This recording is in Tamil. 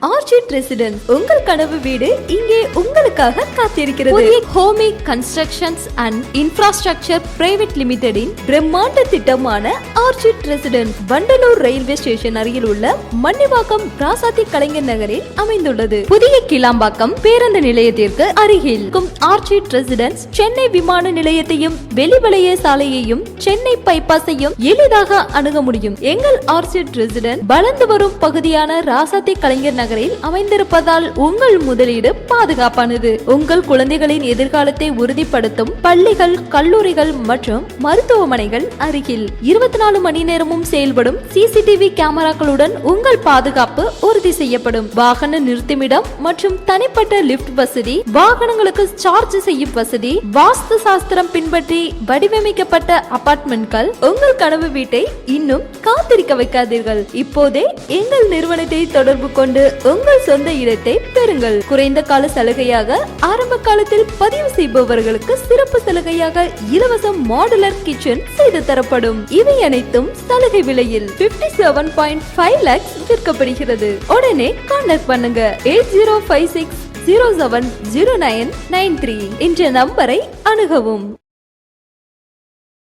ஆர்ச்சிட் ரெசிடென்ஸ் உங்கள் கனவு வீடு இங்கே உங்களுக்காக காத்திருக்கிறது. Homi constructions and infrastructure private லிமிடெடின் பிரம்மாண்ட திட்டமான orchid residence Vandalur railway station அருகில் உள்ள மன்னிவாக்கம் ராசாத்தி கலைஞர் நகரில் அமைந்துள்ளது. புதிய கிளாம்பாக்கம் பேருந்து நிலையத்திற்கு அருகில் ஆர்ச்சிட் ரெசிடென்ஸ் சென்னை விமான நிலையத்தையும் வெளிவளைய சாலையையும் சென்னை பைபாஸையும் எளிதாக அணுக முடியும். எங்கள் ஆர்ச்சிட் ரெசிடென்ஸ் வளர்ந்து வரும் பகுதியான ராசாத்தி கலைஞர் நகரில் அமைந்திருப்பதால் உங்கள் முதலீடு பாதுகாப்பானது. உங்கள் குழந்தைகளின் எதிர்காலத்தை உறுதிப்படுத்தும் பள்ளிகள், கல்லூரிகள் மற்றும் மருத்துவமனைகள் அருகில் 24 மணி நேரமும் செயல்படும் சிசிடிவி கேமராக்களுடன் உங்கள் பாதுகாப்பு உறுதி செய்யப்படும். வாகன நிறுத்துமிடம் மற்றும் தனிப்பட்ட லிப்ட் வசதி, வாகனங்களுக்கு சார்ஜ் செய்யும் வசதி, வாஸ்து சாஸ்திரம் பின்பற்றி வடிவமைக்கப்பட்ட அபார்ட்மெண்ட்கள் உங்கள் கனவு வீட்டை இன்னும் காத்திருக்க வைக்காதீர்கள். இப்போதே எங்கள் நிறுவனத்தை தொடர்பு கொண்டு உங்கள் சொந்த இடத்தை பெறுங்கள். குறைந்த கால சலுகையாக ஆரம்ப காலத்தில் பதிவு செய்பவர்களுக்கு சிறப்பு சலுகையாக இலவச மாடுலர் கிச்சன் செய்து தரப்படும். இவை அனைத்தும் சலுகை விலையில் 57.5 lakhs விற்கப்படுகிறது. உடனே கான்டாக்ட் பண்ணுங்க 8056070993 என்ற நம்பரை அணுகவும்.